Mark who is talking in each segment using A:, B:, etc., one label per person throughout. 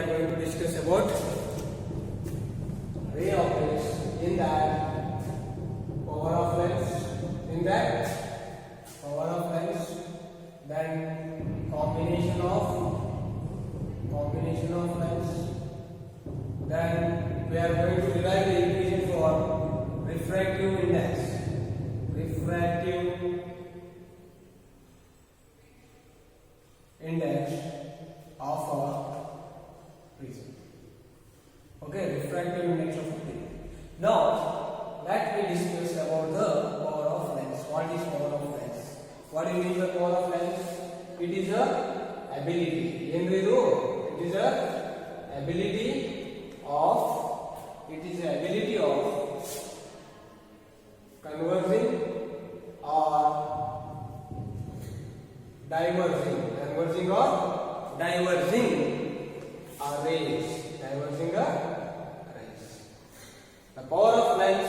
A: are going to discuss about ray of rays in that power of lens, then combination of lens, then we are going to derive the equation for refractive index of a prism. Okay, refractive index of a prism. Now let me discuss about the power of lens. What is power of lens? What do you mean by power of lens? It is a ability. Enridu, it is a ability of converging or diverging arrays. The power of lens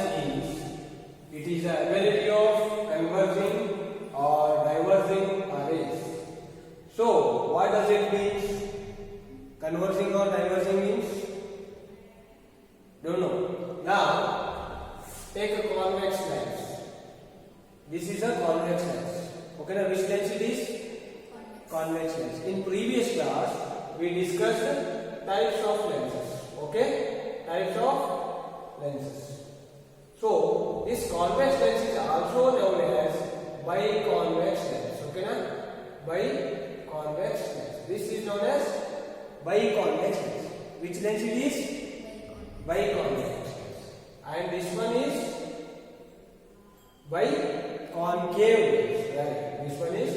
A: is the ability of converging or diverging arrays. So what does it mean? Converging or diverging means? Don't know. Now take a convex lens. This is a convex lens. Okay, now which lens it is? Convex lens. In previous class we discussed types of lenses. Okay, types of lenses. So this convex lens is also known as biconvex lens. Okay, na? Biconvex lens. This is known as biconvex lens. Which lens it is? Biconvex lens. And this one is biconcave lens. Right? This one is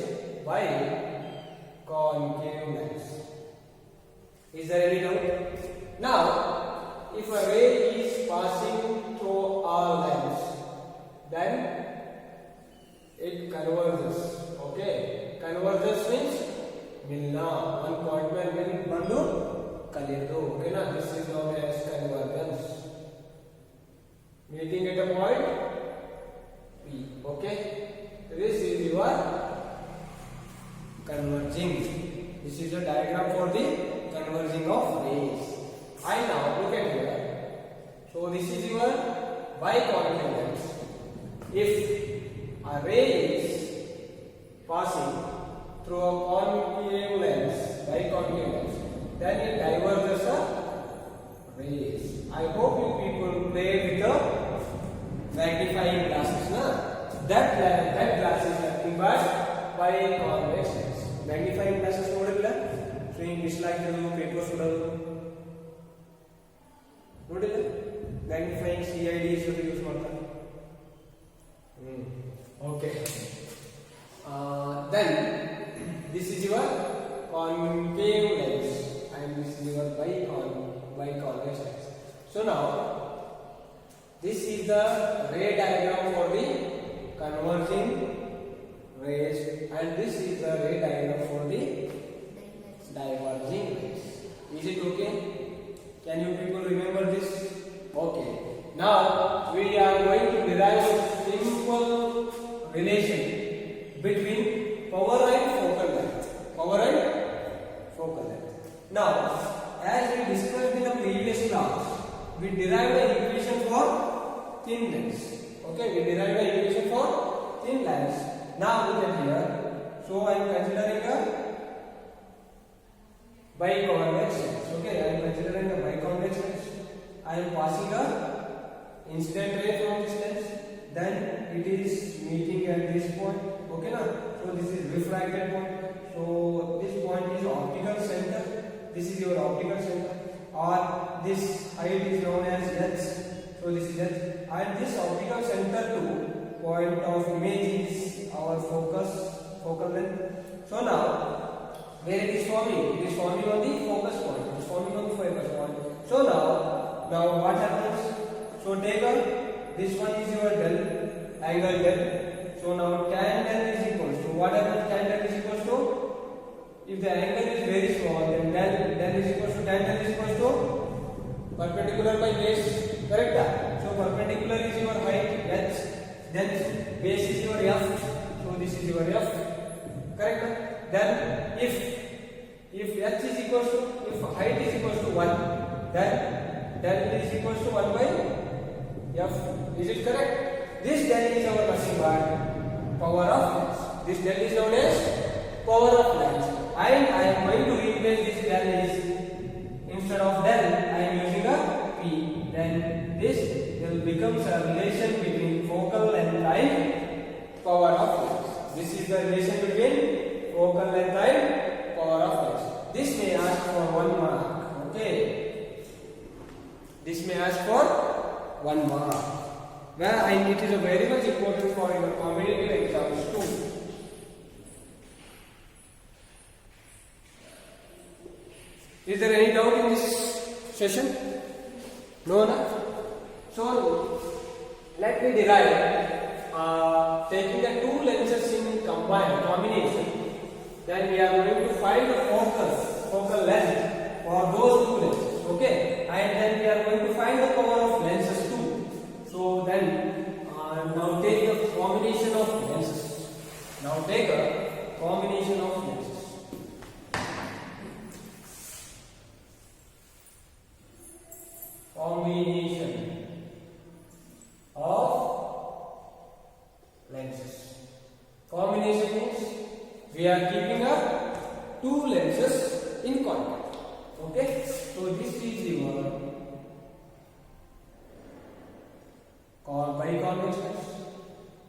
A: biconcave lens. Is there any doubt? Now, if a ray is passing through a lens, then it converges. Okay, converges means milna. One point mein bandu kaliyedu. Okay, na? This is known as convergence. Meeting at a point P. Okay, this is your converging. This is a diagram for the converging of rays. And now look at here. So this is your biconcave lens. If a ray is passing through a concave lens, biconcave lens, then it diverges the rays. I hope you people play with the magnifying glasses, na? That glass is nothing but biconvex lens. Magnifying glasses nodilla? So English like paper sudadu. Nodilla? Magnifying CIDs use ಮಾಡ್ತಾರೆ. Okay. Then this is your concave lens and this is your biconvex lens. So now this is the ray diagram for the converging rays and this is the ray diagram for the diverging rays. Is it okay? Can you people remember this? Okay. Now we are going to derive a simple relation between power and focal length. Now, as we discussed in the previous class, we derived the equation for thin lens. Okay, we derived the equation for thin lens. Now look at here. So I am considering a biconvex lens. Okay, I am considering a biconvex lens. I am passing a incident ray from this lens. Then it is meeting at this point. Okay, na? So this is refracted point. So this point is optical center. This is your optical center. Or this height is known as H. So this is H. And this optical center to point of image is our focal length. So now, where it is forming? It is forming on the focus point. It is forming on the focus point. So now what happens? So take a, this one is your del, angle del. So now tan del is equals to, what happens tan del is equals to? If the angle is very small, then del is equals to, tan del is equals to perpendicular by base. Correct? So perpendicular is your height, h, then base is your f. So this is your f. Correct? Then if if height is equals to 1, then del is equals to 1 by f. Is it correct? This del is our nothing but power of length. This del is known as power of length. And I am going to replace this del is, instead of del I am using a p. Then this will become a relation between focal length and power of length. This is the relation between focal length and power of length. This may ask for 1 mark. Okay. This may ask for 1 mark. Well, and it is a very much important for your competitive exams too. Is there any doubt in this session? No, no? So, let me derive taking the two lenses in combination. Then we are going to find the focal length for those two lenses. Okay? And then we are going to find the power of lenses too. So then, now take the combination of lenses. Now take a combination of lenses. Combination of lenses. Combination means we are keeping up two lenses in contact. Okay? So this is your biconvex lens.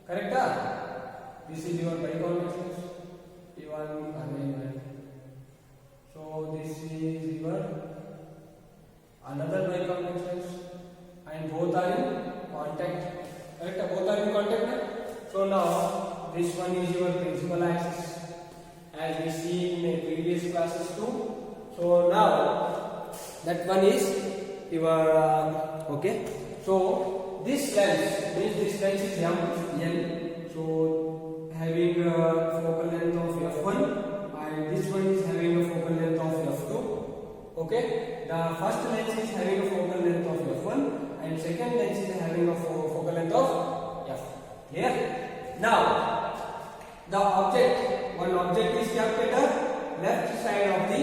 A: Correct? This is your biconvex lens. Even arrangement. So this is your another biconvex lens, and both are in contact. Correct? Both are in contact. Right? So now this one is your principal axis, as we see in the previous classes too. So now that one is your okay. So this lens means this lens is L. So having a focal length of f1, and this one is having a focal length of f2. Okay. The first lens is having a focal length of f1, and second lens is having a focal length of f. Clear? Now, the one object is kept at the left side of the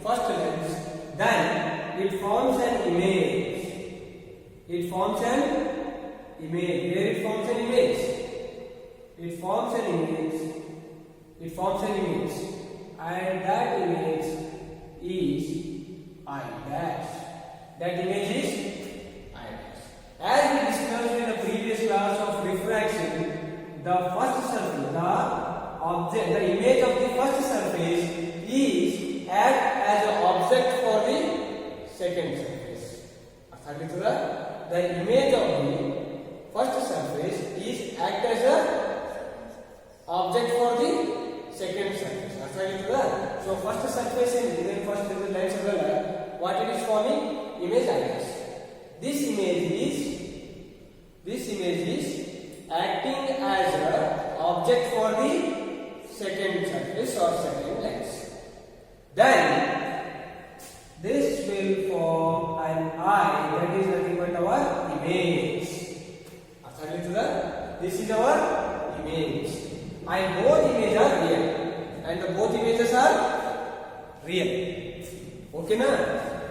A: first lens. Then it forms an image. It forms an image. Here it forms an image. It forms an image. It forms an image, and that image is I dash. That image is I dash. As we discussed in the previous class of refraction, the first surface, the image of the first surface is act as an object for the second surface. The image of the first surface is act as an object for the second surface. So first surface and then first is the lens of the light. What it is forming? Image I dash. This image is acting as an object for the second surface or second lens. Then this will form an eye, that is nothing but our image. This is our image, and both images are real, and both images are real. Okay, na?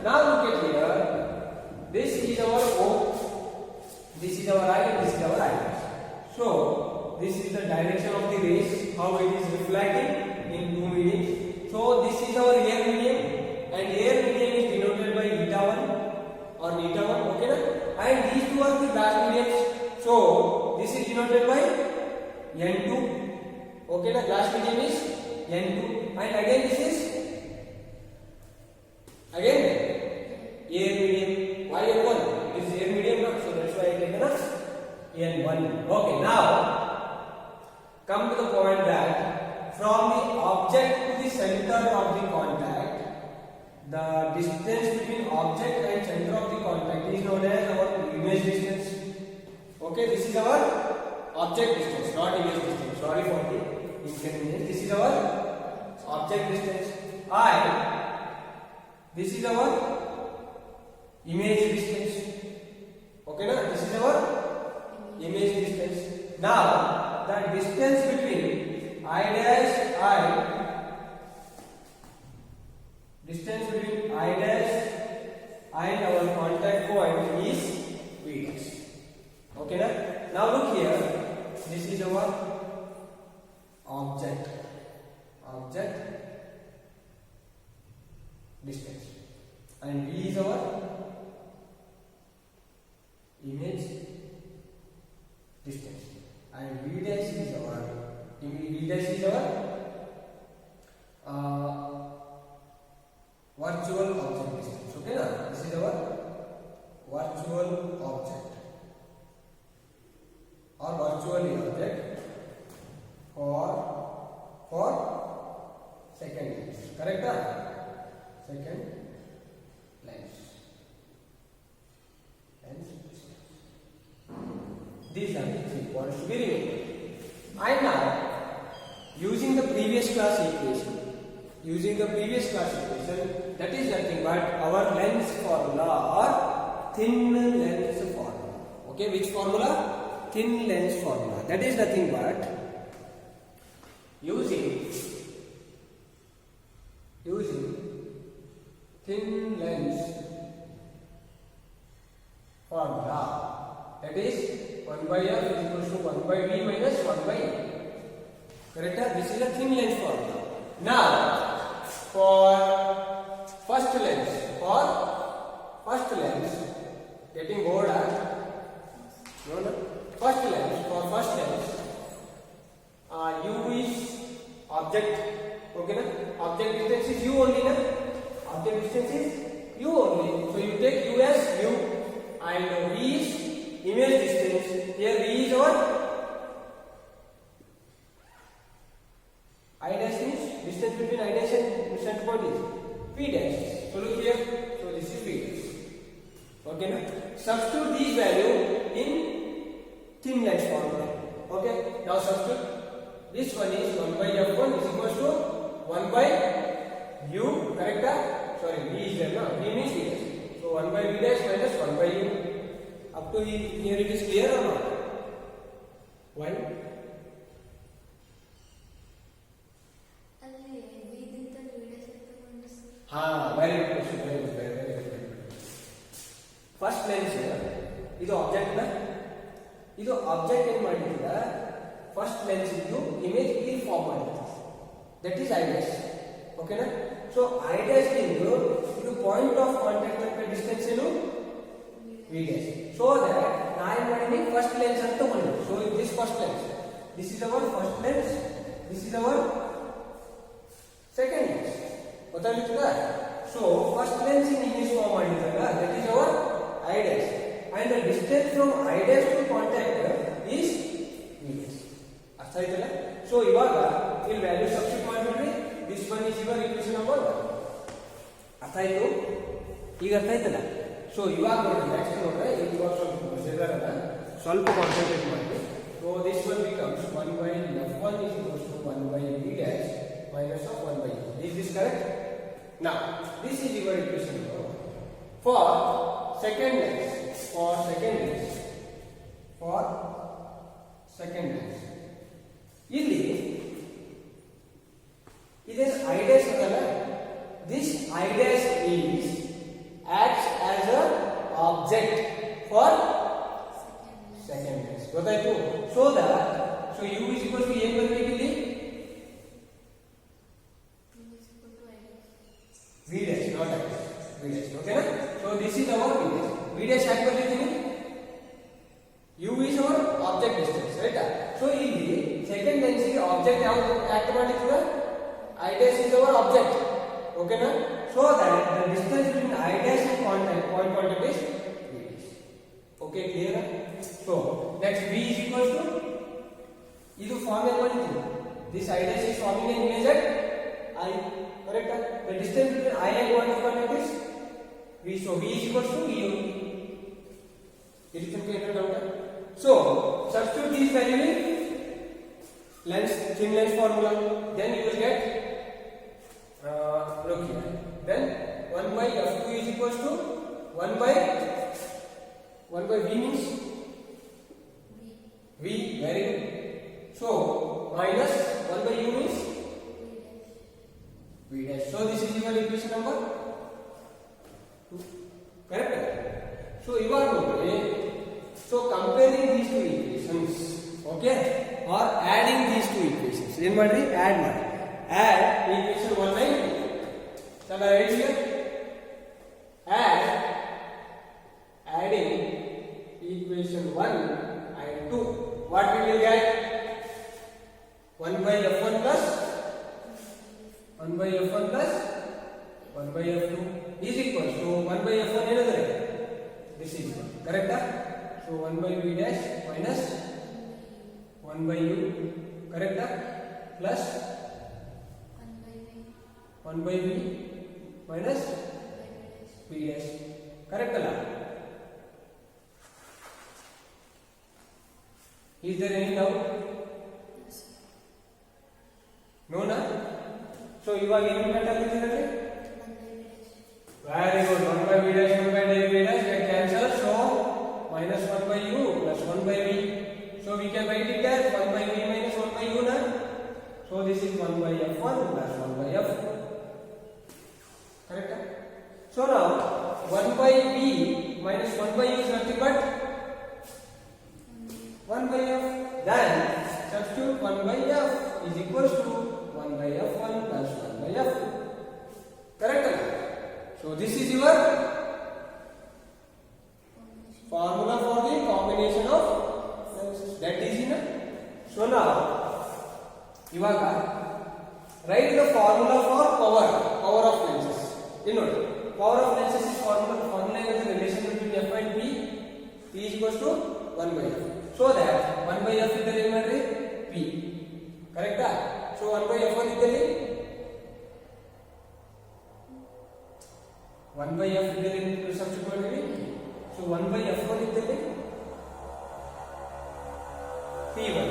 A: Now look at here. This is our O, this is our eye, and this is our eye. So this is the direction of the rays, how it is reflecting in two mediums. So this is our air medium, and air medium is denoted by eta1 or eta1. Okay, na? And these two are the glass mediums. So this is denoted by n2. Okay, na? Glass medium is n2, and again this is again air medium. Why n1? This is air medium, na? So that's why I take n1. Okay, now come to the point that from the object to the center of the contact, the distance between object and center of the contact is known as our image distance. Okay, this is our object distance, not image distance. Sorry for the inconvenience. This is our object distance. This is our image distance. Okay, na? This is our image distance. Now, the distance between I dash I distance between I dash and our contact point is V dash. Okay na? Now look here, this is our object distance, and V is our image distance, and V dash is our virtual object distance. Okay na? This is our virtual object or virtually object for second lens. Correct? Second lens. These are the 3 points to be remembered. And now, using the previous class equation, that is nothing but our lens formula or thin lens formula. Okay, which formula? Thin lens formula. That is nothing but using thin lens formula. That is 1 by f is equals to 1 by v minus 1 by e. Correct? This is a thin lens formula. Now, for first lens, getting bored, first lens, u is object. Okay na? Object distance is u only na? Object distance is u only. So you take u as u, and v is image distance. Here v is our I dash means distance between I dash and center point is v dash. So look here. So this is v dash. Okay na? Substitute these value in thin lens formula. Okay. Now substitute. This one is 1 by f1 is equals to 1 by u. Correct? Sorry, v is there now. V means v dash. So 1 by v dash minus 1 by u. Up to here it is clear or not? Why? Very good question. Very good. First lens is object na. This object ಏನು ಮಾಡಿದ್ರೆ first lens ಇದು image ಇಲ್ಲಿ form ಮಾಡಿದೆ. That is I dash. Okay na? So I dash ಇದು point of contact ಅಂತ distance ಏನು V dash. So that ನಾ ಏನು ಮಾಡಿನಿ first lens ಅಂತ ತಗೊಂಡೆ. So this first lens. This is our first lens. This is our second lens. ಗೊತ್ತಾಗ್ಲಿಲ್ಲ? So first lens in image form ಮಾಡಿದಾಗ that is our I dash, and the distance from I dash to contact is V dash. ಅರ್ಥ ಆಯ್ತಲ್ಲ? So ಇವಾಗ ಇಲ್ಲಿ value substitute ಮಾಡಿಬಿಟ್ರೆ this one is your equation number 1. ಅರ್ಥ ಆಯ್ತು? ಈಗ ಅರ್ಥ ಆಯ್ತಲ್ಲ? So ಇವಾಗ ನೋಡಿ ನೆಕ್ಸ್ಟ್ ನೋಡ್ರೆ ಇವಾಗ ಸ್ವಲ್ಪ ಕಾನ್ಸಂಟ್ರೇಟ್ ಮಾಡಿ. So this one becomes 1 by f1 is equals to 1 by v dash minus of 1 by u. Is this correct? Now, this is your equation number 1. For second lens, ಇಲ್ಲಿ ಇದೇನು I dash ಅದಲ್ಲ, this I dash is acts as a object for second lens. ಗೊತ್ತಾಯ್ತು? So u is equal to ಏನು ಬರಬೇಕು ಇಲ್ಲಿ? V dash, not I dash. V dash, okay na? So this is our V dash. V dash ಯಾಕೆ ಬರ್ತಿದ್ದೀನಿ? U is our object distance, right? So ಇಲ್ಲಿ second lens ಗೆ object ಯಾವುದು act ಮಾಡಿದ್ರೆ I dash is our object, okay na? So that the distance between I dash and point contact is V dash. Okay, clear? So next V is equals to ಇದು form ಏನು ಮಾಡಿದ್ದೀವಿ? This I dash is forming an image at I. Correct? The distance between I and point of contact is V. So V is equals to U. It is clear down. So substitute these value in thin lens formula. Then you will get look here. Then 1 by f2 is equals to 1 by V means V. Very good. So minus 1 by U means V dash. So this is your equation number or adding these two equations. ಏನು ಮಾಡ್ರಿ? add ಮಾಡಿ. add equation 190. Shall I write here? adding equation 1 and 2. What we will get? 1 by f1 plus 1 by f1 plus 1 by f2 is equal to 1 by f1 ಏನಂದ್ರೆ this is correct. So 1 by v dash minus 1 by u correct plus 1 by v minus v dash correct ಅಲ್ಲ? Is there any doubt? No na? So ಇವಾಗ ಏನು ಬೇಕಾಗಿದ್ದೀರಲ್ಲಿ? Very good. 1 by v dash 1 by v dash get cancelled. So minus 1 by u plus 1 by v. So we can write it as 1 by v minus 1 by u na? So this is 1 by f1 plus 1 by f. Correct? So now 1 by v minus 1 by u is nothing but 1 by f. Then substitute 1 by f is equals to 1 by f1 plus 1 by f. Correct? So this is your formula for the combination of lenses. That is enough. So now ivaga write the formula for power of lenses. You know, power of lenses is formula is the relation between f and p. P is equals to 1 by f. So that 1 by f idare ಏನು ಮಾಡ್ರಿ? p. Correct? So 1 by f1 ಇದ್ದಲ್ಲಿ 1 by f ಇದ್ದಲ್ಲಿ substitute ಮಾಡಿದ್ವಿ. So 1 by f1 ಇದ್ದಲ್ಲಿ p1.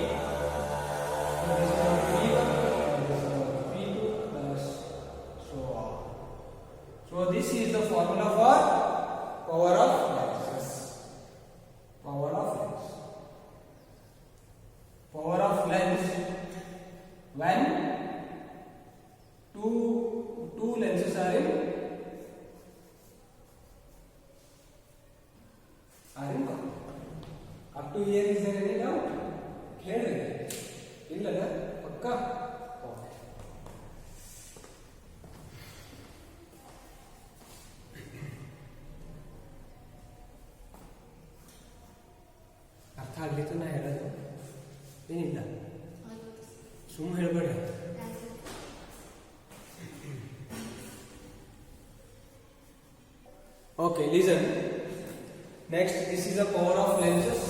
A: So this is p1 p2 plus so on. So this is the formula for power of lenses. Power of lens. Power of lens when two lenses are in up to here. Is there any doubt? Clear? Illa pakka? Okay. ಅರ್ಥ ಆಗ್ಲಿತ್ತು ನಾ ಹೇಳೋದು? ಏನಿಲ್ಲ, ಸುಮ್ಮನೆ ಹೇಳ್ಬೇಡಿ. Okay, listen. Next, this is the power of lenses.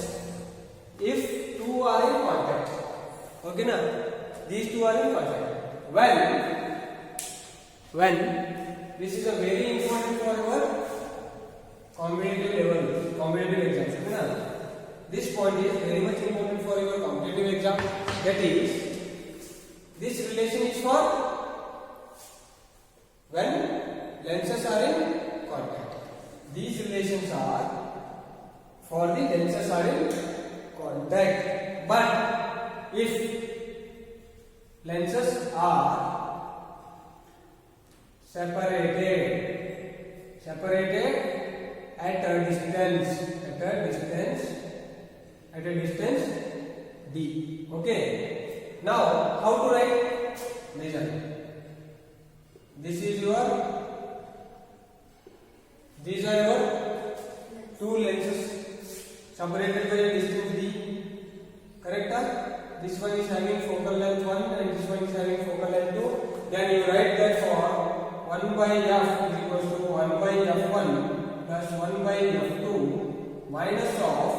A: If two are in contact, okay na? These two are in contact. When this is a very important for your competitive level, competitive exams, okay na? This point is very much important for your competitive exam. That is, this relation is for when lenses are in contact. These relations are for the lenses are in contact. But if lenses are separated at a distance d. Okay. Now how to write? Listen. These are your two lenses separated by a distance d. Correct? This one is having focal length 1 and this one is having focal length 2. Then you write that for 1 by f is equals to 1 by f1 plus 1 by f2 minus of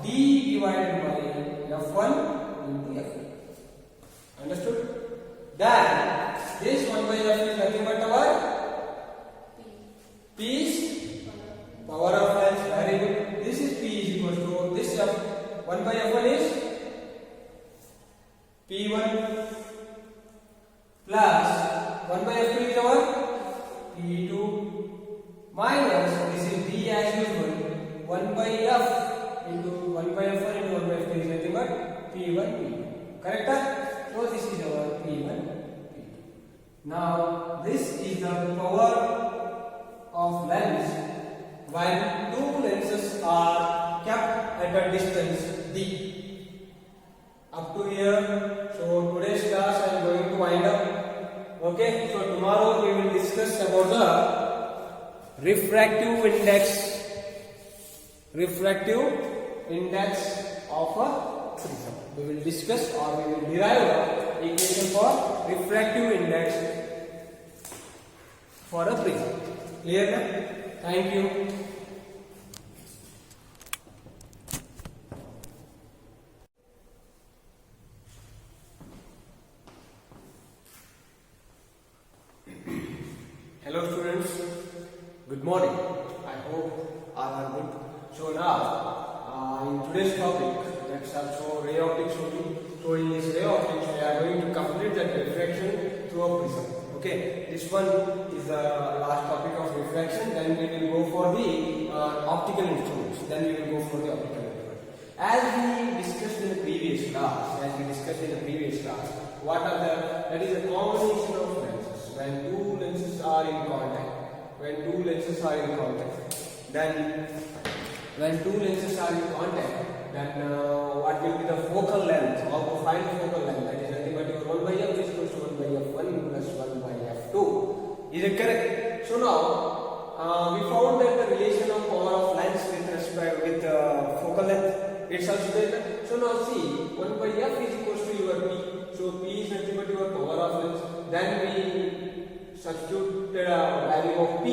A: d divided by f1 into f2. Understood? Then this 1 by f is nothing but our p is power of lens. Very good. This is p is equals to this f 1 by f1 is p1 plus 1 by f2 is our p2 minus this is d as usual 1 by f into 1 by f1 into 1 by f2 is nothing but p1 p2. Correct? So this is our p1 p2. Now this is the power of lens when two lenses are kept at a distance d. Up to here. So today's class I am going to wind up. Okay. So tomorrow we will discuss about the refractive index. Refractive index of a prism. We will discuss or we will derive the equation for refractive index for a prism. Clear na? Thank you. Hello students, good morning. I hope all are good. So now in today's topic, that's also ray optics only. So in this ray optics we are going to complete that refraction through a prism. Okay, this one is the last topic of refraction. Then we will go for the optical instruments. Then we will go for the optical instruments. As we discussed in the previous class, what are that is a combination of lenses. When two lenses are in contact, then when two lenses are in contact, then what will be the focal length? How to find focal length? That is nothing but your 1 by f is equal to 1 by f1 plus 1 by f2. Is it correct? So now we found that the relation of power of lens with respect with focal length itself is there. So now see, 1 by f is equal to your p. So p is nothing but your power of lens. Then we substitute the value of p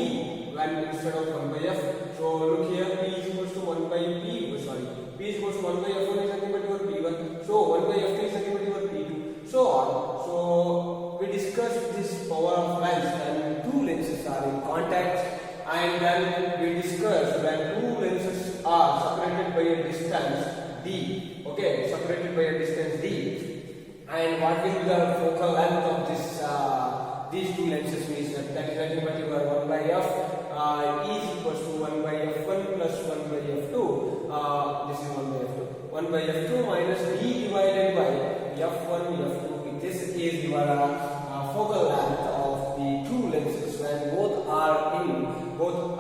A: when instead of 1 by f. So look here, p is equal to 1 by p. Sorry, p is equal to 1 by f1 is nothing but your p1. So 1 by f2 is nothing but your p2. So on. So we discussed this power of lens when two lenses are in contact, and then we discussed when two lenses are separated by a distance d. Okay, separated by a distance d. And what will be the focal length of this these two lenses means that is nothing but your 1 by f is equal to 1 by f1 plus 1 by f2. This is 1 by f2. 1 by f2 minus d divided by f1 f2. This is your focal length of the two lenses when both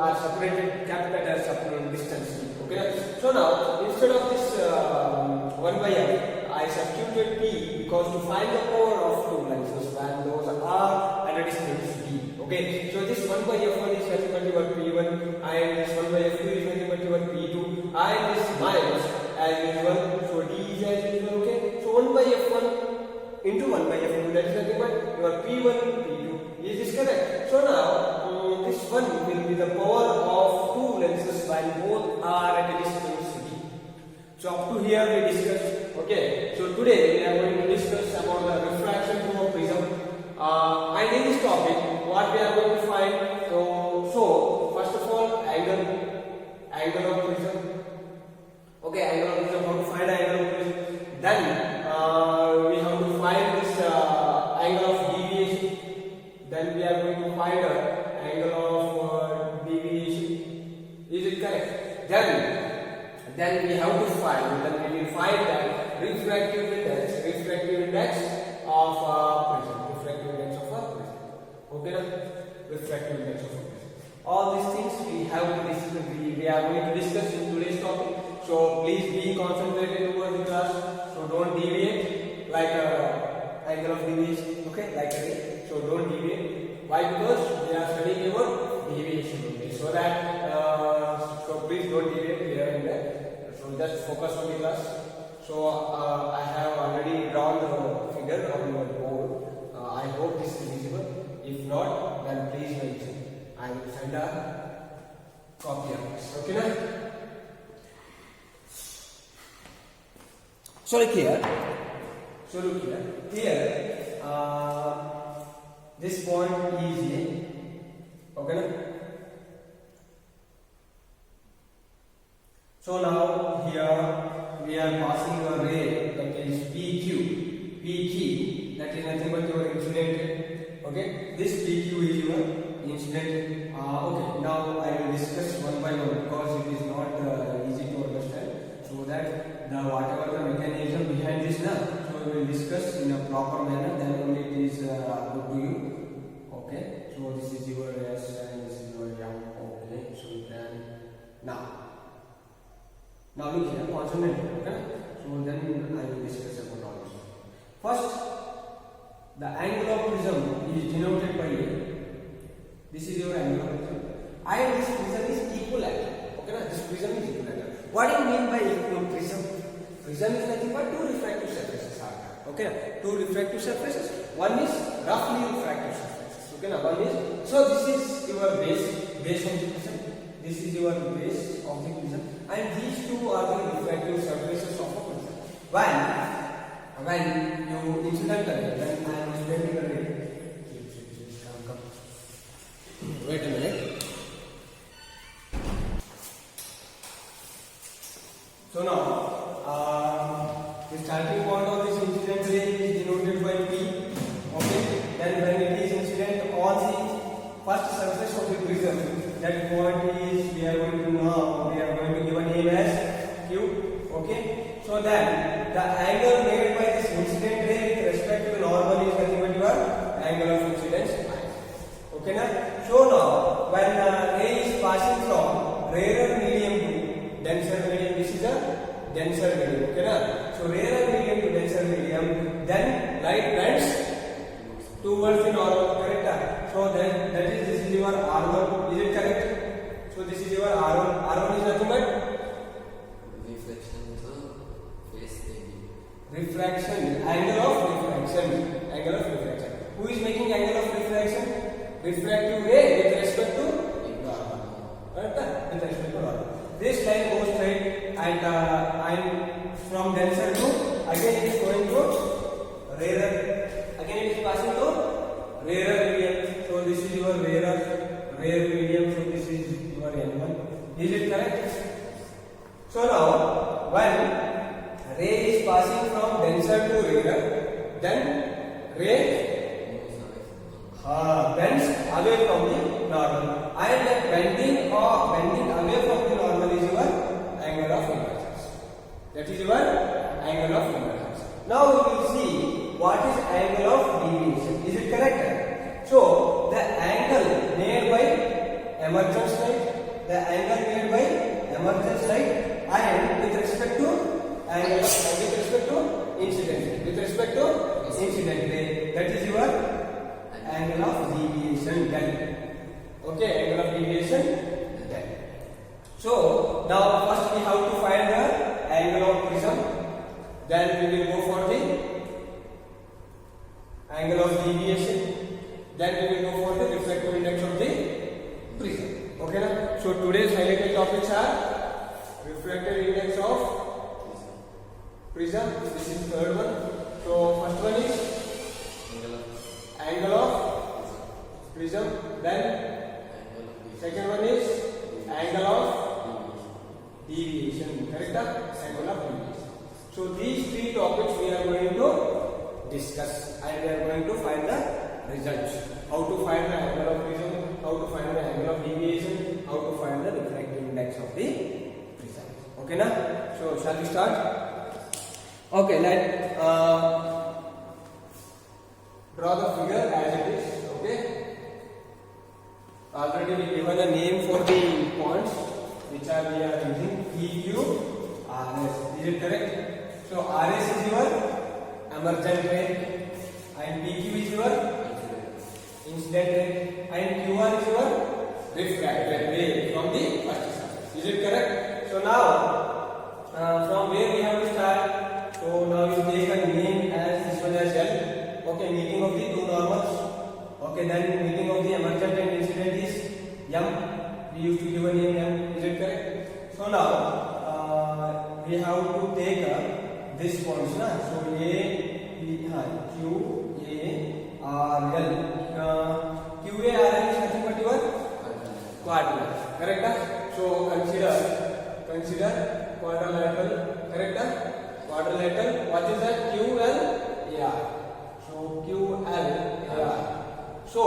A: are separated, kept at a separate distance. Okay. So now instead of this 1 by f, I substituted p because to find the power of two lenses when those are at a distance d. Okay, so this 1 by f1 is nothing but your p1, and this 1 by f2 is nothing but your p2, and this minus as usual. So d is as usual. Okay, so 1 by f1 into 1 by f2, that is nothing but your p1 p2. Is this correct? So now this one will be the power of two lenses when both are at a distance d. So up to here we discussed. Okay, so today we are going to discuss about the refraction through a prism. And in this topic, what we are going to find? So first of all, angle of prism. Okay, angle of prism. How to find angle of prism? Then we have to find this angle of deviation. Then we are going to find angle of deviation. Is it correct? Then we have to find. Then we will find that refractive index of prism. Refractive index of a prism. Okay, na? Refractive index of a prism. All these things we have to discuss. We are going to discuss in today's topic. So please be concentrated over the class. So don't deviate like angle of deviation. Okay, like a so don't deviate. Why? Because we are studying about deviation only. So that so please don't deviate here and there. So just focus on the class. So I have already drawn the figure on your board. I hope this is visible. If not, then please mention. I will send a copy of this. Okay, na? So look here. Here, this point is A. Okay, na? So now here we are passing a ray that is PQ, that is nothing but your incident ray. Okay, this PQ is your incident ray. Okay, now I will discuss one by one because it is not easy to understand. So that the whatever the mechanism behind this now, so we will discuss in a proper manner. Then only it is good to you. Okay, so this is your S and this is your M. Okay, so you can now look here, concentrate. Okay, so then I will discuss about all First, the angle of prism is denoted by A. This is your angle of prism, and this prism is equilateral. Okay, na? This prism is equilateral. What do you mean by equal prism? Prism is nothing but two refractive surfaces. Okay, two refractive surfaces. One is roughly refractive surfaces. Okay, na? One is, so this is your base of the prism. This is your base of the prism, and these two are the refractive surfaces of a prism. When you incident array, when I am incident array, come. Wait a minute. So now, the starting point of this incident ray is denoted by P. Okay. Then when it is incident on the first surface of the prism, that point is we are going to give a name as Q. Okay. So then the angle made by this incident ray with respect to the normal is nothing but your angle of incidence. Okay, na? So now when ray is passing from rarer medium to denser medium, this is a denser medium. Okay, na? So rarer medium to denser medium, then light bends towards the normal. Correct? So then this is your R1. Is it correct? So this is your R1. R1 is nothing but refraction, angle of refraction. Who is making angle of refraction? Refractive ray with respect to normal. Correct? With respect to normal. This line goes straight and from denser to again it is going to rarer. Again it is passing to rarer medium. So this is your rare medium. So this is your N1. Is it correct? So now when ray is passing from denser to rarer, then ray bends away from the normal, and bending away from the normal is your angle of invergence. That is your angle of invergence. Now we will see what is angle of deviation. Is it correct? So the angle made by emergence light, and with respect to incident ray, that is your angle of deviation then. Okay, angle of deviation then. So now first we have to find the angle of prism, then we will go for the angle of deviation, then we will go for the refractive index of the prism. Okay, na? So today's highlighted topics are refractive index of prism. This is third one. So first one is angle of prism, then second one is angle of deviation. Correct? Angle of deviation. So these three topics we are going to discuss, and we are going to find the results. How to find the angle of prism, how to find the angle of deviation, how to find the refractive index of the prism. Okay, na? So shall we start? Okay, let's draw the figure as it is. Okay. Already we given a name for the points which we are using, PQ, RS. Is it correct? So RS is your emergent ray, and PQ is your incident ray, and QR is your refracted ray from the first surface. Is it correct? So now from where we have to start? So now you take a name as this one as L. Okay, meeting of the two normals. Okay, then meeting of the emergent and incident is M. We used to give a name M. Is it correct? So now we have to take this points. So A, P, Q, A, R, L. Q, A, R, L is nothing but your quadrilateral. Correct? So consider quadrilateral. Correct? Quadrilateral. What is that? QL, AR. So QL, AR. So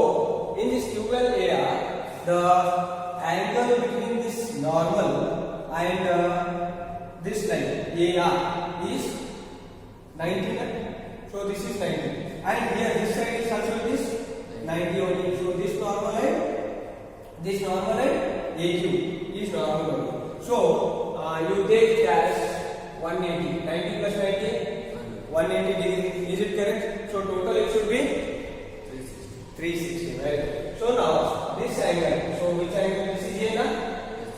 A: in this QL, AR, the angle between this normal and this line AR is 90. So this is 90, and here this side is also this 90 only. So this normal and AQ is normal only. So you take as 180. 90 plus 90, 180 degree. Is it correct? So total it should be 360. Very good. So now this angle. So which angle? This is A na?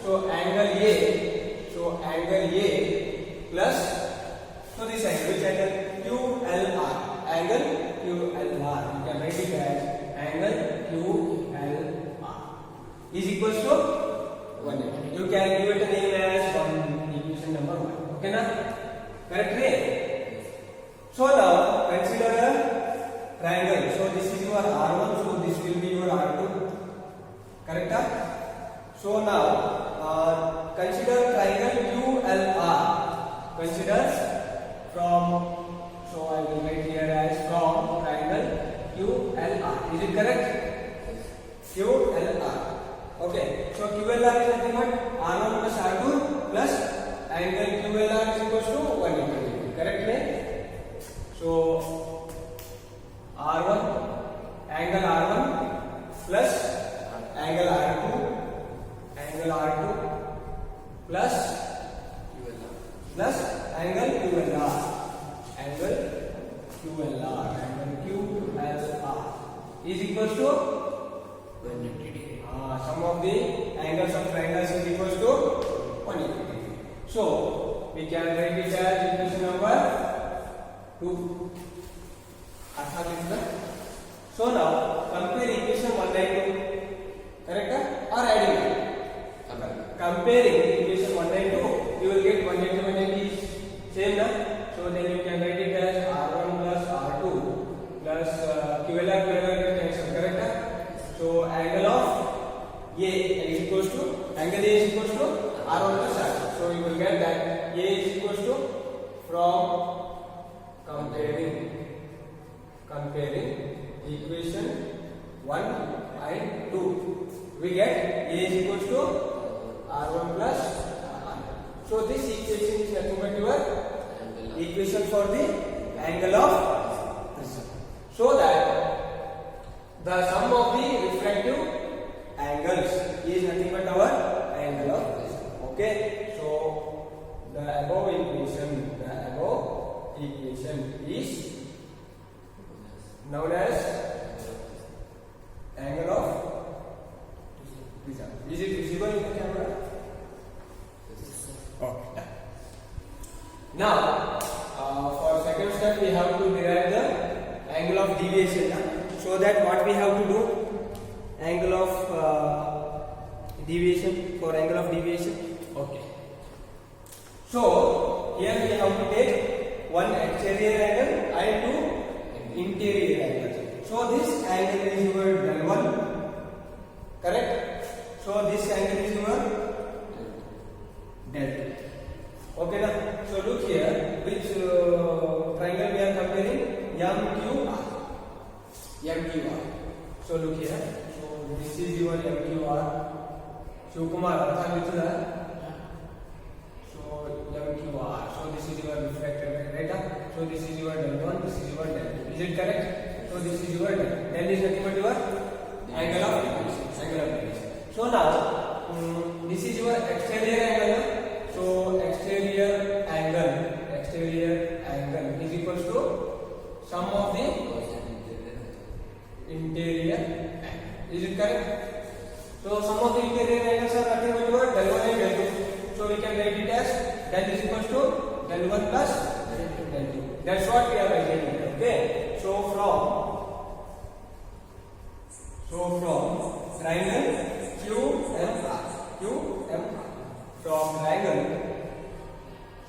A: So angle A. So angle A plus. So this angle. Which angle? QLR. Angle QLR. You can write it as angle QLR is equals to 180. You can give it a name as equation number 1. Okay na? Correct way? So now consider a triangle. So this is your R1. So this will be your R2. Correct? So now consider triangle QLR. Consider from. So I will write here as from triangle QLR. Is it correct? QLR. Okay. So QLR is nothing but R1 plus R2 plus angle QLR is equals to 180. Correct? So R1 angle R1 plus angle R2 plus angle QLR. Angle QLR is equals to 180 degree. Sum of the angles of triangles is equals to 180 degree. So we can write it as equation number 2. So now compare equation 1 and 2. Correct? Or adding? Comparing equation 1 and 2, you will get 180 is same na? So then you can write it as R1 plus R2 plus QLR get cancel. Correct? So angle of A is equals to R1 plus R2. So you will get that A is equals to from comparing equation 1 and 2. We get A is equals to R1 plus R2. So this equation is nothing but your equation for the angle of prism. So that the sum of the refractive angles is nothing but our angle of prism. Okay. So the above equation is known as angle of prism. Is it visible in the camera? Okay. Now, for second step, we have to derive the angle of deviation. So that what we have to do? Angle of deviation. For angle of deviation. Okay. So here we have to take one exterior angle and two interior angle. So this angle is your Del1. Correct? So this angle is your Del2. Okay na? So look here, which triangle we are comparing? MQR. So look here. So this is your MQR. Shivkumar, so MQR. So this is your refracted right? So this is your Del1, this is your Del2. Is it correct? So this is your Del. Del is nothing but your angle of deviation. So now this is your exterior angle. So exterior angle is equals to sum of the interior angle. Is it correct? So sum of the interior angles are nothing but your Del1 and Del2. So we can write it as Del is equals to Del1 plus Del2. That's what we are writing. Okay. So from triangle QMR. From triangle.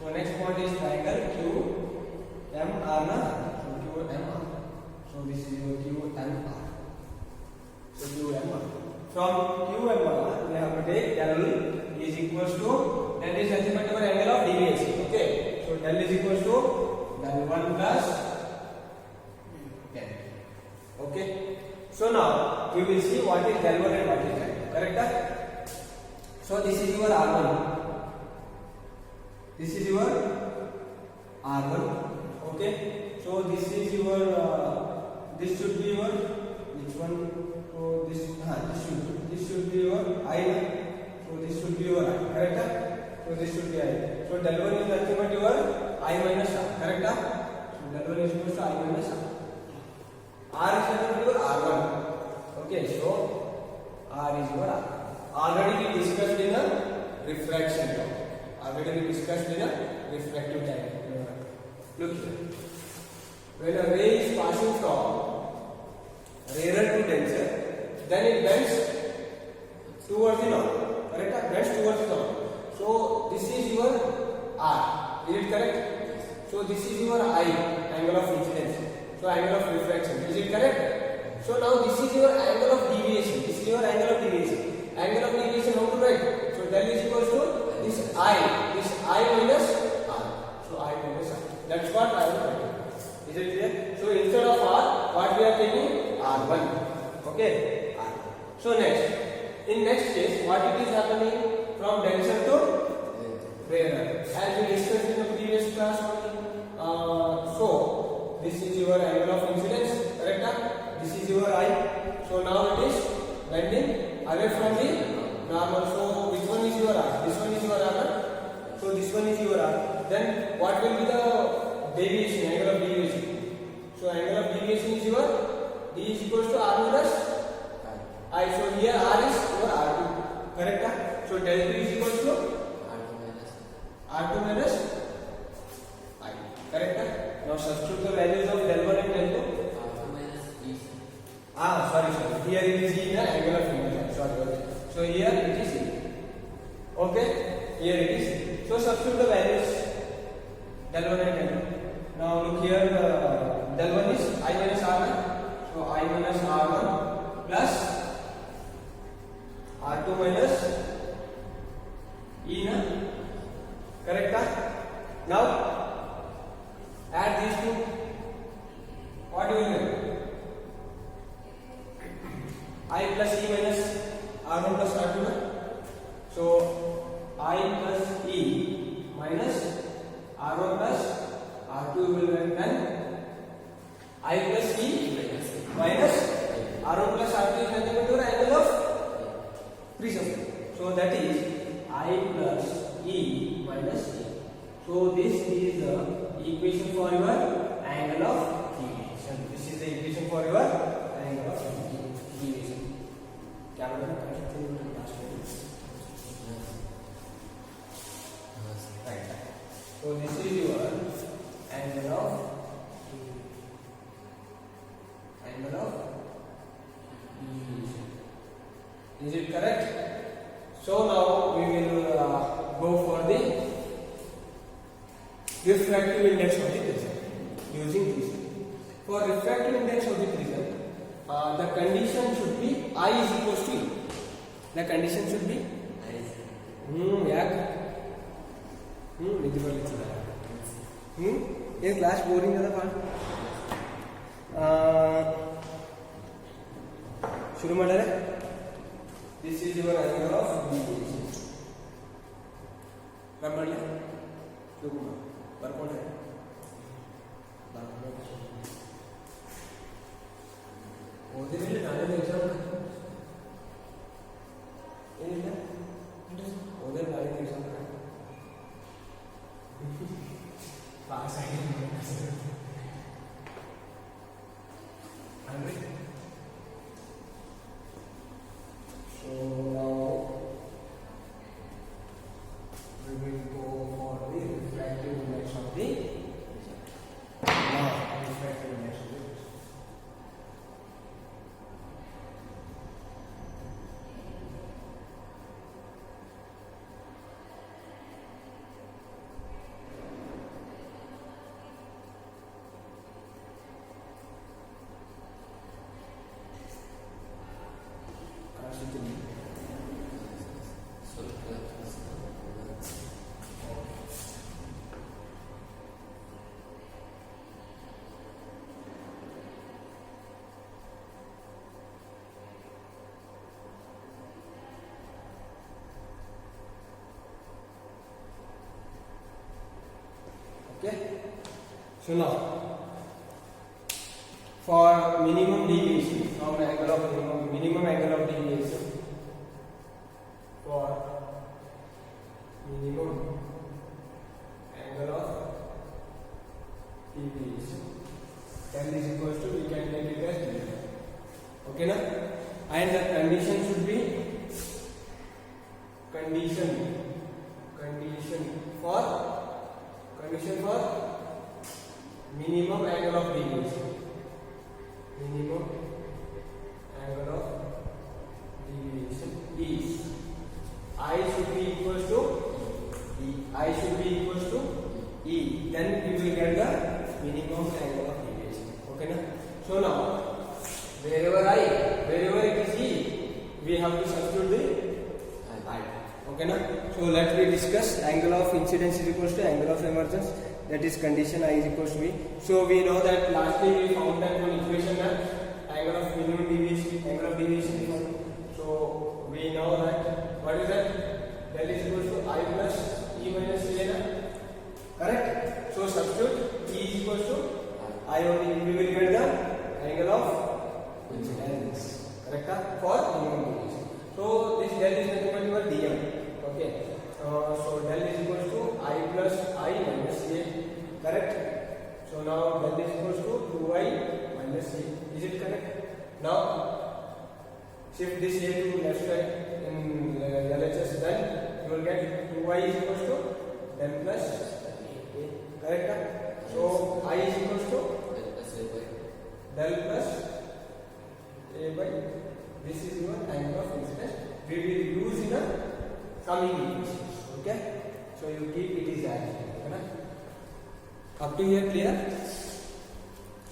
A: So next point is triangle QMR na. So QMR. So this is your QMR. So QMR. From QMR we have to take Del is equals to, Del is nothing but our angle of deviation. Okay. So Del is equals to Del1 plus Del. Okay. So now we will see what is Del1 and what is Del2. Correct? So this is your R1. This is your R1. Okay. So this is your this should be your which one? So this should be your I. So this should be your I. Correct? So this should be I. So Del1 is nothing but your I minus R. Correct? So Del 1 is equal to I minus R. R is nothing but R1. Okay, so R is equal to R. Already we discussed in a refraction term. Already we discussed in a refractive time. Look here. When a ray is passing from rarer to denser, then it bends towards the north. Correct? Bends towards the north. So this is your R. Is it correct? So this is your I, angle of incidence. So angle of refraction. Is it correct? So now this is your angle of deviation. This is your angle of deviation. Angle of deviation how to write? So del is equals to this I minus R. So I minus R. That's what I will write. Is it clear? So instead of R, what we are taking? R1. Okay? R. So next, in next case, what it is happening from denser to rarer? As we discussed in the previous class only. So this is your angle of incidence, correct? This is your I. So now it is bending away from the normal. So which one is your R? This one is your R. So this one is your R. Then what will be the deviation, angle of deviation? So angle of deviation is your D is equals to R minus I. So here R is your R2. Correct? So del 2 is equals to R2 minus I. Correct? Now substitute the values of del 1 and del 2. Sorry. Here it is E, the angle of incidence. Sorry. So here it is E. Okay? Here it is E. So substitute the values del 1 and del 2. Now look here, del 1 is I minus R1. So I minus R1 plus R2 minus E na. Correct? Now add these two. What do you get? I plus E minus R1 plus R2 na. So I plus E minus R1 plus R2 will be then I plus E minus R1 plus R2 is nothing but your angle of prism. So that is I plus E minus E. So this is the equation for your angle of deviation. This is the equation for your angle of deviation. Camera right. So this is your angle of deviation. Is it correct? So now we will go for the refractive index of the prism using this. For refractive index of the prism, the condition should be I is equals to E. The condition should be ये class boring ज़्यादा पास शुरू में डरे. This is your angle of deviation. कब बढ़ ले? शुरू में पर कौन है? ओदे में डाले में एग्जाम ये नहीं है? ओदे में डाले में एग्जाम का पास आई नहीं है. So now we will go for the refractive index of the refractive index of the Okay. So now for minimum deviation from angle of minimum angle of deviation, for minimum angle of deviation Del is equals to, we can take it as dm. Okay na? And the condition should be condition for minimum angle of deviation. Minimum angle of deviation is I should be equals to E. I should be equals to E. Then we will get the minimum angle of deviation. Okay na? So now wherever it is E, we have to substitute the I. Okay na? So let me discuss. Angle of incidence is equals to angle of emergence. That is condition I is equals to V. So we know that lastly we found that one equation that angle of minimum deviation, angle of deviation is found. So we know that what is that? Del is equals to I plus E minus A na? Correct? So substitute E is equals to I only. We will get the angle of incidence. Correct? For minimum deviation. So this del is nothing but your dm. Okay. So del is equals to I plus I minus A. Correct? So now del is equals to 2I minus A. Is it correct? Now shift this A to left side in LHS, then you will get 2I is equals to del plus A. Correct? So I is equals to del plus A by, this is your angle of incidence. We will use in the coming equations. Okay? So you keep it is as. Okay? Up to here clear?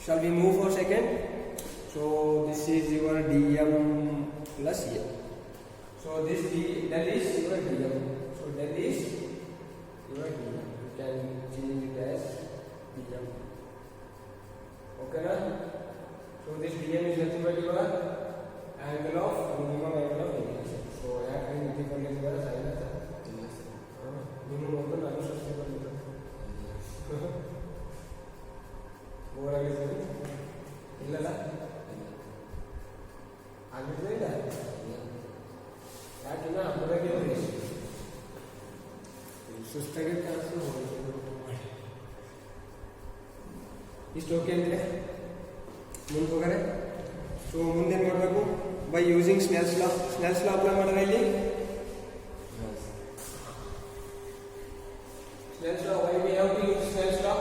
A: Shall we move for second? So this is your dm plus A. So this del is your dm. So del is your dm. You can change it as dm. Okay na? So this dm is nothing but your angle of minimum angle of deviation. So यहाँ कहीं नीचे कर लेने वाला sign आता है। minimum को नाम सबसे पहले तो वो आगे से इल्ला ला आगे से इल्ला क्या किना अपना क्या होगा सुस्तागे क्या सो हो इस टोकन में मुन को करे so ಮುಂದೆ ಮಾಡಬೇಕು by using Snell's law apply ಮಾಡಿದ್ರೆ ಇಲ್ಲಿ Snell's law, why we have to use Snell's law?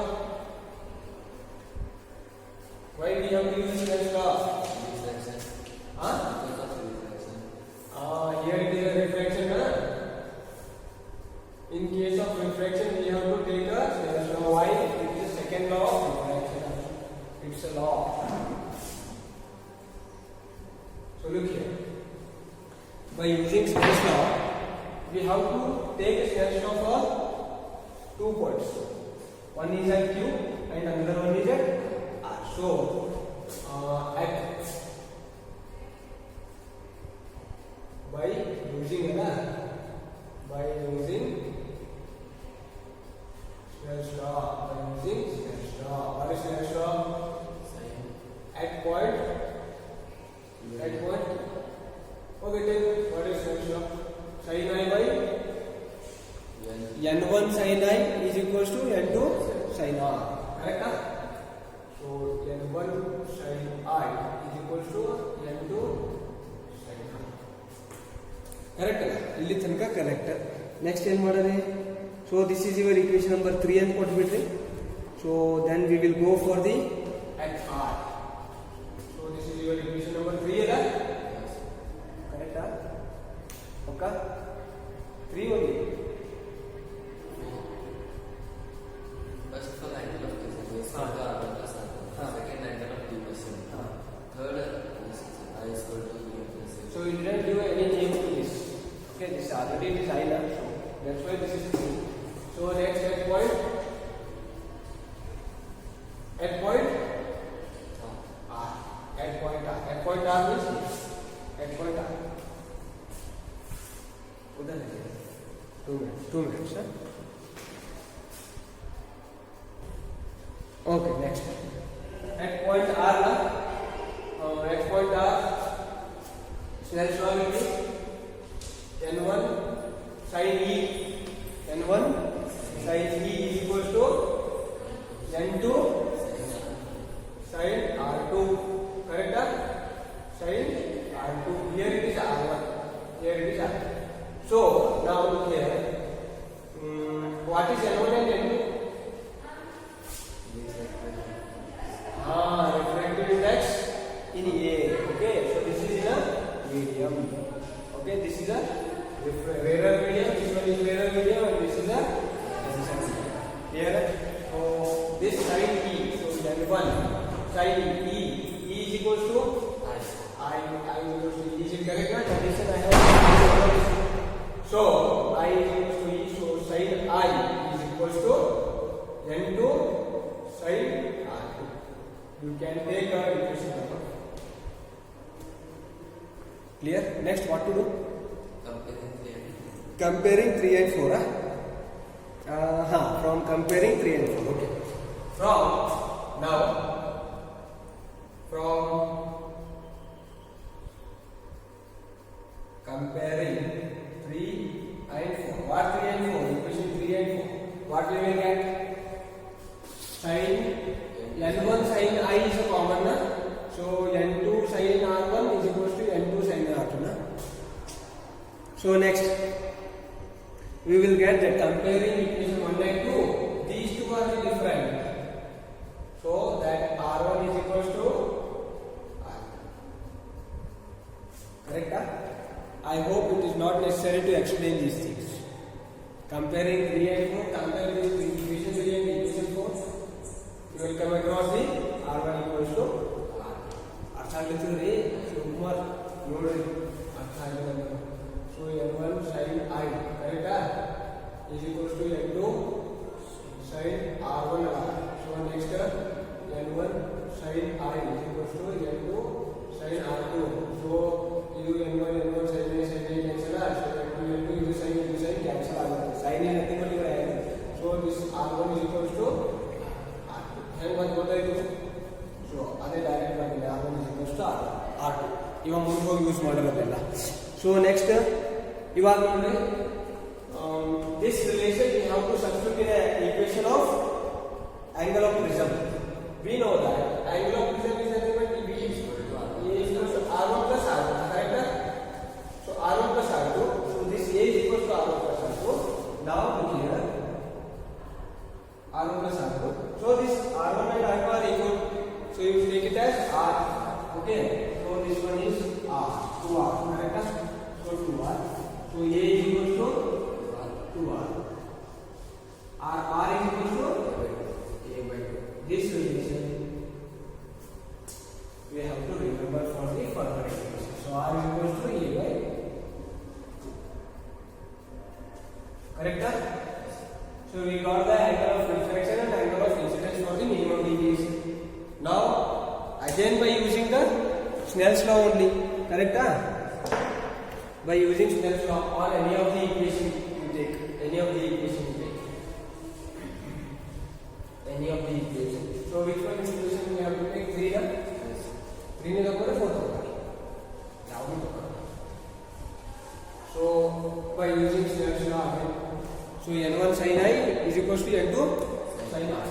A: Why we have to use Snell's law? Here it is a refraction na? In case of refraction we have to take a Snell's law. Why? It is the second law of refraction. It's a law. So look here. By using Snell's law, we have to take a Snell's law for 2 points. One is at Q and another one is at R. So by using Snell's law, what is Snell's law? At point. Okay, then what is Snell's law? Sin I by n1 sin I is equals to n2 sin R. Correct? So n1 sin I is equals to n2 sin R. Correct? Illi thanaka correct. Next ಏನು ಮಾಡಿದ್ರೆ? So this is your equation number 3 ಅಂತ ಕೊಟ್ಬಿಟ್ರಿ. So then we will go for the at R. So this is your equation number 3 ಅಲ್ಲ? Correct? Okay? 3 only.
B: First of all, angle of deviation. Second, angle of deviation. Third, I is equal to E plus A.
A: So you didn't give any name to this. Okay, this already it is I now. So that's why this is 3. So next at point R. At point R means at point R. उधर है 2 minutes. Okay, next. At point R na, at point R, Snell's law will be n1 sin E is equals to n2 sin R2. Correct? Sin R2. Here it is R1. Here it is R2. So now look here. What is N1 and N2? Refractive index in A. Okay, so this is in a medium. Okay, this is a rarer medium. This one is rarer medium, and this is a denser medium. Clear? So this sin E. So N1 sin E. E is equals to I equals to E. Is it correct? Condition I have. So I is equals to E. So sin I is equals to N2 sin R2. You can take a equation number. Clear? Next, what to do? Comparing 3 and 4. From comparing 3 and 4. Okay. From comparing 3 and 4. What 3 and 4? Equation 3 and 4. What we will get? Sin N1 sin I is a common, na? So N2 sin R1 is equals to N2 sin R2, na? So next, we will get that comparing equation 1 and 2, these two are different. So that R1 is equals to R2. Correct? I hope it is not necessary to explain these things. Comparing 3 and 4, compare this equation 3 and equation 4. You will come across the R1 equals to R. Arthagalitare Kumar Nodri Arthagalitare. So N1 sin I, correct? Is equals to N2 sin R1 R. So next N1 sin I is equals to N2 sin R2. So you N1 sin cancel. So N2 you sin cancel. Sin is nothing but your angle. So this R1 is equals to ಹೆಂಗೆ ಬಂದು ಗೊತ್ತಾಯಿತು so ಅದೇ direct ಬಂದಿದೆ R1 is equals to R2 ಇವಾಗ ಮುಂದೆ ಹೋಗಿ use ಮಾಡಿರೋದಿಲ್ಲ so next ಇವಾಗ ನೋಡ್ರಿ this relation we have to substitute in an equation of angle of prism. We know that angle of prism is nothing but B is equals to R1 plus R2, correct? So R1 plus R2, so this A is equals to R1 plus R2. Now look here, R1 plus R2. So this R1 and R2 are equal. So you take it as R. Okay. So this one is R. 2R. Correct? So 2R. So A is equal to 2R. R is equal to A by 2. This relation we have to remember for the further equation. So R is equal to A by 2. Correct? So we got the angle of reflection and angle of incidence for the minimum deviation. Now again by using the Snell's law only, correct? By using Snell's law on any of the equation you take, any of the equation you take, any of the equation. So which one equation we have to take? 3 na? 3 ne tokore 4 tokore. Yavu tokore. So by using Snell's law again. So N1 sin I is equals to N2 sin R.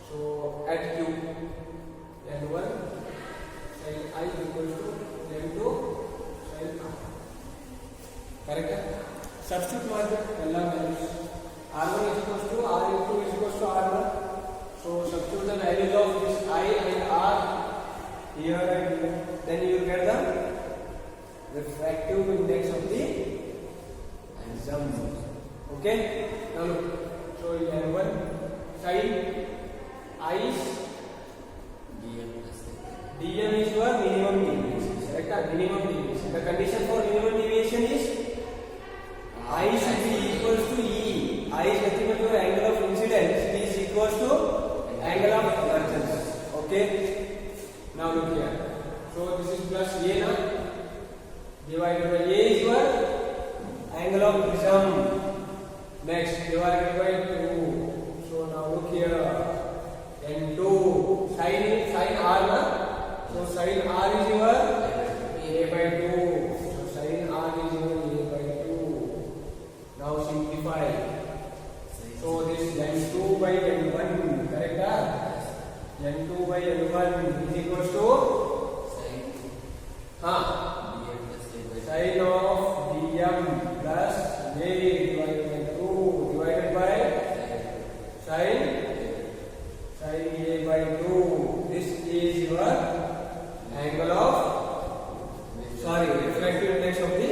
A: So at Q, N1 sin I is equals to N2 sin R. Correct? Substitute market values. R1 is equals to R into is equals to R1. So substitute the values of this I and R here and here. Then you will get the refractive index of the prism. Okay, now look. So N1 sin I is dm is your minimum deviation. Correct? Minimum deviation. The condition for minimum deviation is I should be equals to E. I is nothing but your angle of incidence. E is equals to angle of divergence. Okay. Now look here. So this is plus A na divided by A is your angle of prism. Next, divided by 2. So now look here. N2 sin R na. So sin R is your A by 2. So sin R is your A by 2. Now simplify. So this N2 by N1. Correct? N2 by N1 is equals to
B: sin
A: हाँ
B: dm plus a by
A: sin of dm plus a divided by 2 divided by sin a by 2. This is your angle of refractive index of the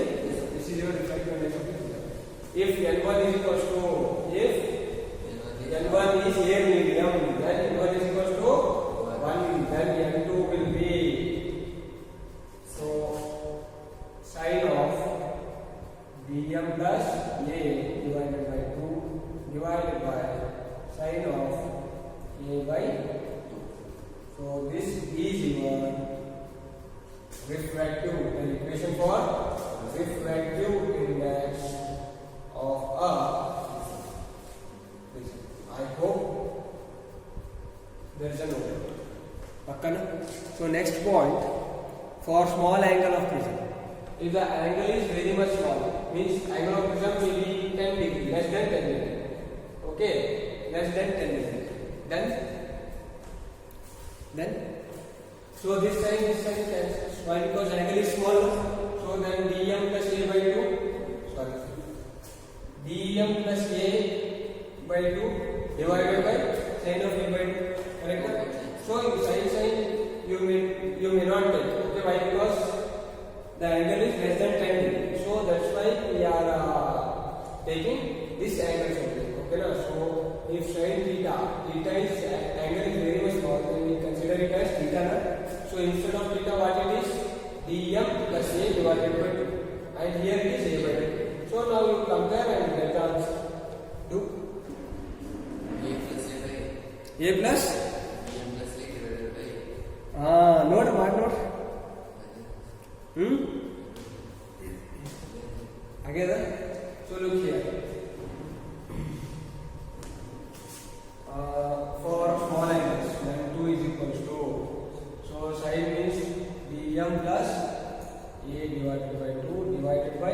A: this is your refractive index of the prism. If N1 is equals to if N1 is a medium, then N1 is equals to 1, then N2 will be so sin of dm plus a divided by 2 divided by sin of a by 2. So this is your refractive, the equation for refractive index of a prism. I hope there is a note. Pakkana. So next point, for small angle of prism. If the angle is very much small, means angle of prism will be 10 degree, less than 10 degree. Okay, less than 10 degree. Then so this sign cancels. Why? Because angle is small. So then dm plus a by 2. Sorry. dm plus a by 2 divided by sin of a by 2. Correct? So sin you may not take. Okay, why? Because the angle is less than 10 degree. So that's why we are taking this angle only. Okay, na? So if sin theta is angle is very much small, then we consider it as theta. Na? So instead of theta, what it is? dm plus a divided by 2, and here it is a by 2. So now you compare and get the answer. Do
B: a plus a by
A: a plus
B: dm plus a divided by
A: note what note again. So look here. For small angles, then 2 is equals to, so sin means dm plus a divided by 2 divided by a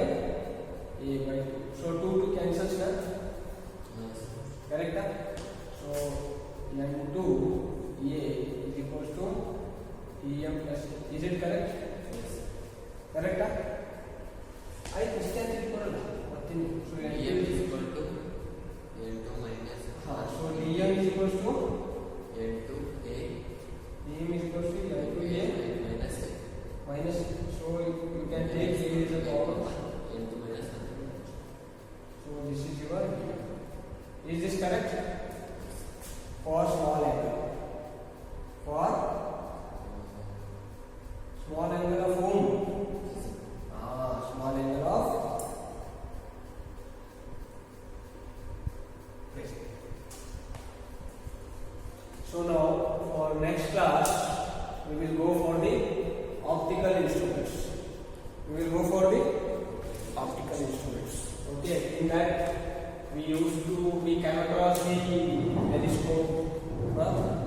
A: by 2. So 2 cancels na? Correct? Na? So n2 a is equals to dm plus a. Is it correct? Correct? Na? I instantly put it. So
B: dm is equal to n2 minus
A: so dm is equals to
B: n2 a
A: dm is equals to n2 a
B: minus a.
A: minus. So you can take a as a power.
B: n2 minus 1.
A: So this is your. Is this correct? For small angle. For small angle of whom? Small angle of prism. So now for next class we will go for the optical instruments. We will go for the optical instruments. Okay, in that we came across the telescope,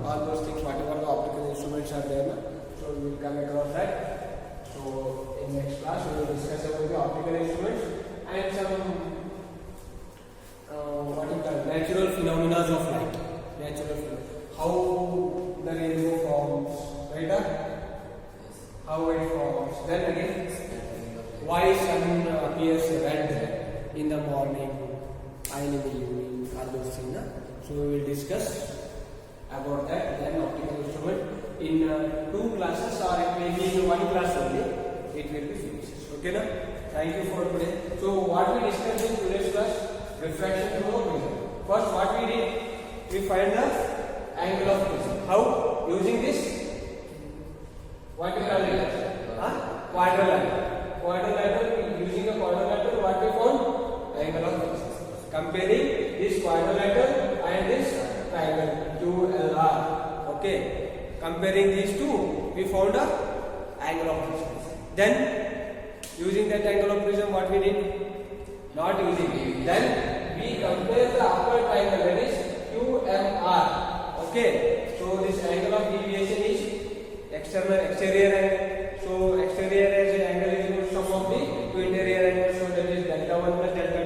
A: all those things, whatever the optical instruments are there. So we will come across that. So in next class we will discuss about the optical instruments and some natural phenomena of light. How the rainbow forms, right? How it forms. Then again, why sun appears red in the morning and in the evening, all those things. So we will discuss about that. Then optical instrument in 2 classes, or it may be in 1 class only. It will be finished. Okay, na? Thank you for today. So what we discussed in today's class, refraction through a prism. First, what we did, we find the angle of prism. How? Using this. What we call it? Quadrilateral. Using a quadrilateral, what we found? Angle of prism. Comparing this quadrilateral and this triangle, QLR. Okay. Comparing these two, we found a angle of prism. Then, using that angle of prism, what we did? Not using it. Then we compare the upper triangle, that is QMR. Okay. So this angle of deviation is exterior angle. So exterior as an angle is equal to sum of the two interior angles. So that is delta 1 plus delta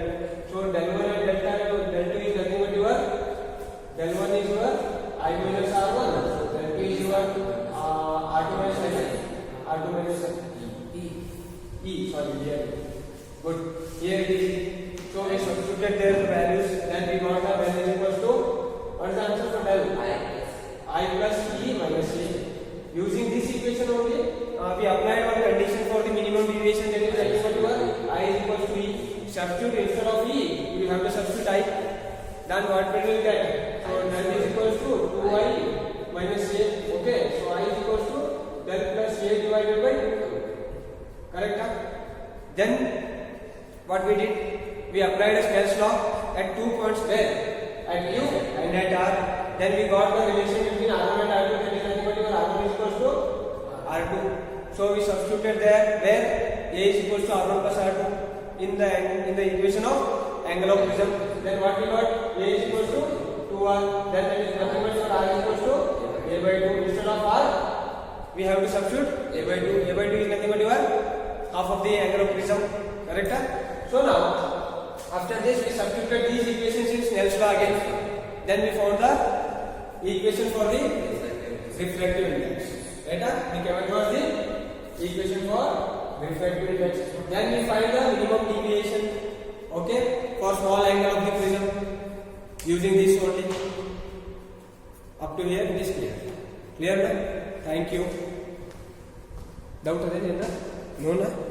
A: 2. So del 1 and delta 2 is nothing but your del 1 is your I minus R1. So del 2 E. Sorry, here. Good. Here it is E. So we substituted their values. Then we got the del is equals to, what is the answer for del? I plus E minus A. Using this equation only, we applied one condition for the minimum deviation, that is equal to I is equal to E. Substitute instead of E, we have to substitute I. Then what we will get? So del is equal to 2I minus A. Okay, so I is equal to del plus A divided by 2. Correct? Huh? Then what we did? We applied a Snell's law at 2 points there, at U and at R. Then we got the relation between R1 and R2, that is nothing but R1 is equals to R2. So we substituted there where A is equals to R1 plus R2 in the equation of angle of prism. Then what we got? A is equals to 2R. Then that is nothing but R is equals to A by 2. Instead of R, we have to substitute A by 2. A by 2 is nothing but half of the angle of prism. Correct? So now, after this we substituted these equations in Snell's law again. Then we found the equation for the refractive index. Right? We came across the equation for refractive index. Then we find the minimum deviation, okay, for small angle of the prism using this only. Up to here it is clear. Clear? Thank you. Doubt? No, no.